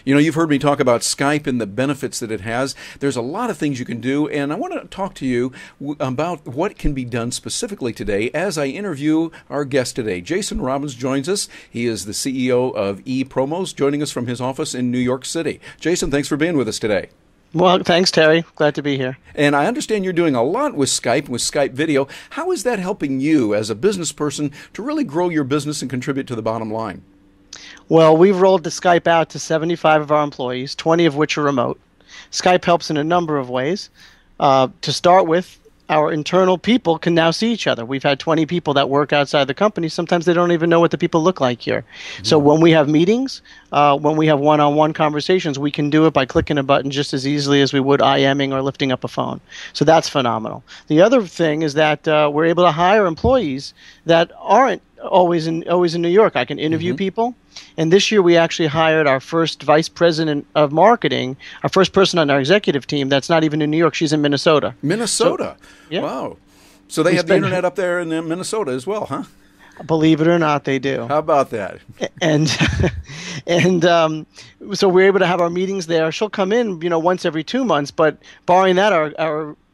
You know, you've heard me talk about Skype and the benefits that it has. There's a lot of things you can do, and I want to talk to you about what can be done specifically today as I interview our guest today. Jason Robbins joins us. He is the CEO of ePromos, joining us from his office in New York City. Jason, thanks for being with us today. Well, thanks, Terry. Glad to be here. And I understand you're doing a lot with Skype video. How is that helping you as a business person to really grow your business and contribute to the bottom line? Well, we've rolled the Skype out to 75 of our employees, 20 of which are remote. Skype helps in a number of ways. To start with, our internal people can now see each other. We've had 20 people that work outside the company. Sometimes they don't even know what the people look like here. Mm-hmm. So when we have meetings, when we have one-on-one conversations, we can do it by clicking a button just as easily as we would IMing or lifting up a phone. So that's phenomenal. The other thing is that we're able to hire employees that aren't always in New York. I can interview people. And this year we actually hired our first vice president of marketing, our first person on our executive team that's not even in New York. She's in Minnesota. Minnesota? So, yeah. Wow. So they have the internet up there in Minnesota as well, huh? Believe it or not, they do. How about that? And so we're able to have our meetings there. She'll come in, once every 2 months, but barring that,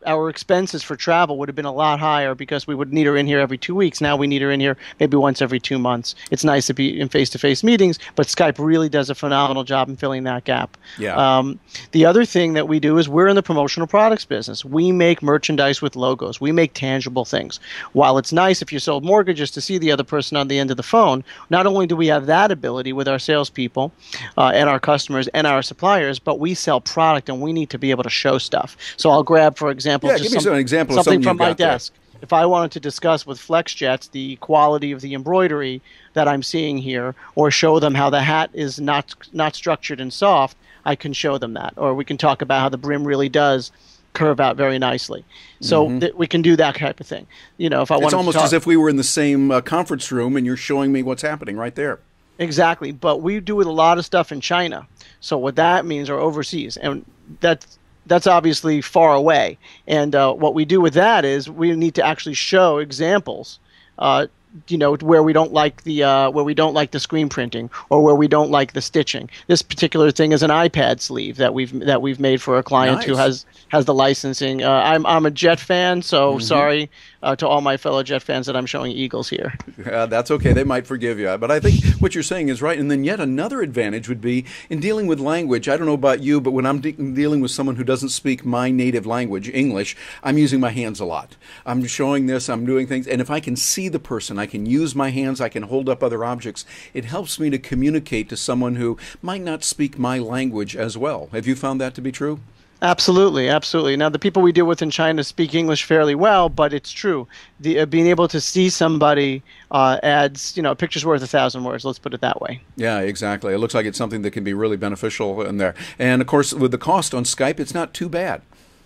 our expenses for travel would have been a lot higher because we would need her in here every 2 weeks. Now we need her in here maybe once every 2 months. It's nice to be in face-to-face meetings, but Skype really does a phenomenal job in filling that gap. Yeah. The other thing that we do is we're in the promotional products business. We make merchandise with logos. We make tangible things. While it's nice if you sold mortgages to see the other person on the end of the phone, not only do we have that ability with our salespeople and our customers and our suppliers, but we sell product and we need to be able to show stuff. So I'll grab, for example, give me an example of something from my desk. If I wanted to discuss with FlexJets the quality of the embroidery that I'm seeing here, or show them how the hat is not structured and soft, I can show them that. Or we can talk about how the brim really does curve out very nicely. So we can do that type of thing. If I want, it's almost as if we were in the same conference room and you're showing me what's happening right there. Exactly, but we do a lot of stuff in China. So what that means, or overseas, and that's obviously far away. And what we do with that is we need to actually show examples, where we don't like the screen printing or where we don't like the stitching. This particular thing is an iPad sleeve that we've made for a client who has the licensing. I'm a Jet fan, so sorry to all my fellow Jet fans that I'm showing Eagles here. That's okay. They might forgive you. But I think what you're saying is right. And then yet another advantage would be in dealing with language. I don't know about you, but when I'm dealing with someone who doesn't speak my native language, English, I'm using my hands a lot. I'm showing this, I'm doing things. And if I can see the person, I can use my hands, I can hold up other objects. It helps me to communicate to someone who might not speak my language as well. Have you found that to be true? Absolutely, absolutely. Now, the people we deal with in China speak English fairly well, but it's true. Being able to see somebody adds, a picture's worth 1,000 words. Let's put it that way. Yeah, exactly. It looks like it's something that can be really beneficial in there. And, of course, with the cost on Skype, it's not too bad.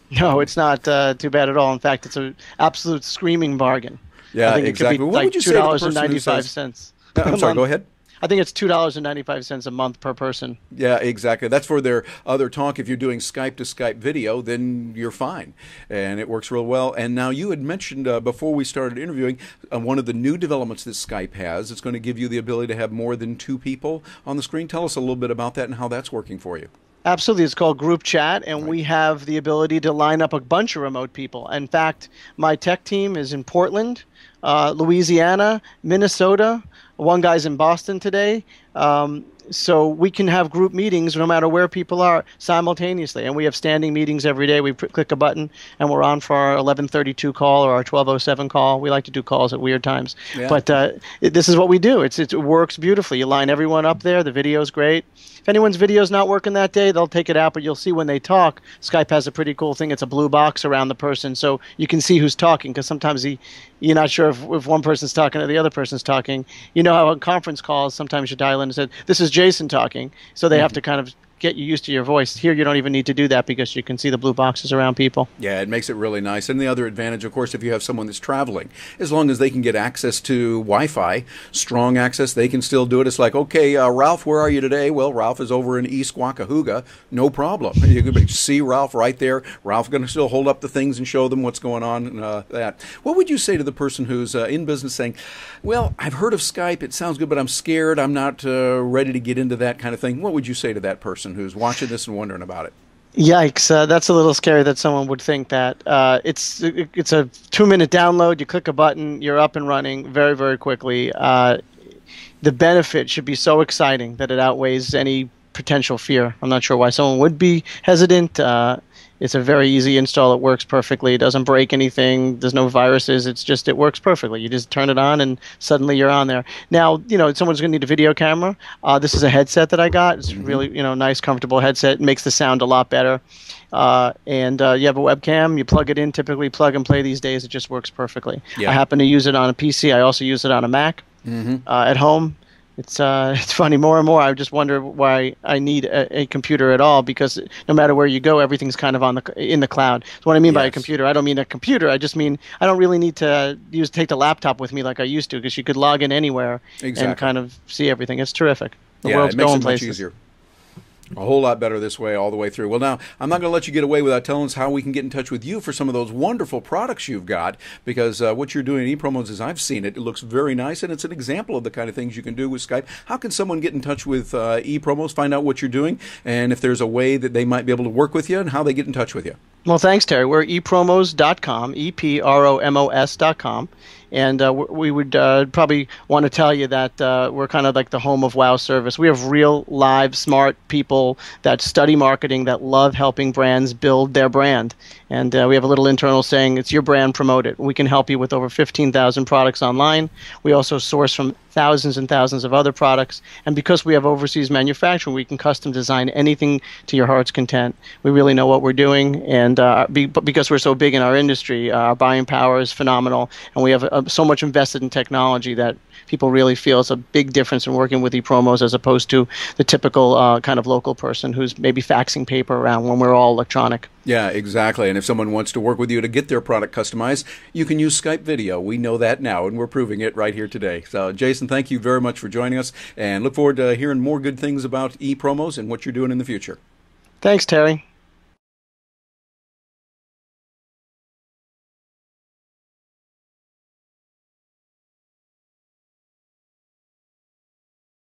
No, it's not too bad at all. In fact, it's an absolute screaming bargain. Yeah, I think exactly. It could be what would you say to the person who $2.95. I'm sorry, go ahead. I think it's $2.95 a month per person. Yeah, exactly. That's for their other talk. If you're doing Skype to Skype video, then you're fine. And it works real well. And now you had mentioned before we started interviewing one of the new developments that Skype has. It's going to give you the ability to have more than 2 people on the screen. Tell us a little bit about that and how that's working for you. Absolutely. It's called Group Chat, and we have the ability to line up a bunch of remote people. In fact, my tech team is in Portland, Louisiana, Minnesota. One guy's in Boston today. So we can have group meetings no matter where people are simultaneously. And we have standing meetings every day. We click a button, and we're on for our 11:32 call or our 12:07 call. We like to do calls at weird times. Yeah. But this is what we do. It works beautifully. You line everyone up there. The video's great. If anyone's video's not working that day, they'll take it out, but you'll see when they talk. Skype has a pretty cool thing. It's a blue box around the person, so you can see who's talking, because sometimes you're not sure if one person's talking or the other person's talking. You know how on conference calls, sometimes you dial in and say, this is Jason talking, so they have to kind of get you used to your voice. Here, you don't even need to do that because you can see the blue boxes around people. Yeah, it makes it really nice. And the other advantage, of course, if you have someone that's traveling, as long as they can get access to Wi-Fi, strong access, they can still do it. It's like, okay, Ralph, where are you today? Well, Ralph is over in East Waukauga. No problem. You can see Ralph right there. Ralph's going to still hold up the things and show them what's going on. That. What would you say to the person who's in business saying, well, I've heard of Skype. It sounds good, but I'm scared. I'm not ready to get into that kind of thing. What would you say to that person person who's watching this and wondering about it? Yikes! That's a little scary that someone would think that. It's a 2-minute download. You click a button, you're up and running very, very quickly. The benefit should be so exciting that it outweighs any potential fear. I'm not sure why someone would be hesitant. It's a very easy install. It works perfectly. It doesn't break anything. There's no viruses. It works perfectly. You just turn it on and suddenly you're on there. Now, someone's going to need a video camera. This is a headset that I got. It's really, nice, comfortable headset. It makes the sound a lot better. And you have a webcam. You plug it in, typically plug and play these days. It just works perfectly. Yeah. I happen to use it on a PC. I also use it on a Mac at home. It's funny, more and more I just wonder why I need a computer at all, because no matter where you go, everything's kind of in the cloud. So what I mean by a computer, I don't mean a computer. I just mean I don't really need to take the laptop with me like I used to, because you could log in anywhere and kind of see everything. It's terrific. The world's it makes going it places. much easier. A whole lot better this way, all the way through. Well, now, I'm not going to let you get away without telling us how we can get in touch with you for some of those wonderful products you've got, because what you're doing at ePromos, as I've seen it, it looks very nice, and it's an example of the kind of things you can do with Skype. How can someone get in touch with ePromos, find out what you're doing, and if there's a way that they might be able to work with you, and how they get in touch with you? Well, thanks, Terry. We're epromos.com, epromos.com. And we would probably want to tell you that we're kind of like the home of WOW service. We have real, live, smart people that study marketing, that love helping brands build their brand. And we have a little internal saying, it's your brand, promote it. We can help you with over 15,000 products online. We also source from thousands and thousands of other products. And because we have overseas manufacturing, we can custom design anything to your heart's content. We really know what we're doing. And because we're so big in our industry, our buying power is phenomenal. And we have so much invested in technology that people really feel it's a big difference in working with ePromos as opposed to the typical kind of local person who's maybe faxing paper around when we're all electronic. Yeah, exactly. And if someone wants to work with you to get their product customized, you can use Skype video. We know that now, and we're proving it right here today. So, Jason, thank you very much for joining us, and look forward to hearing more good things about ePromos and what you're doing in the future. Thanks, Terry.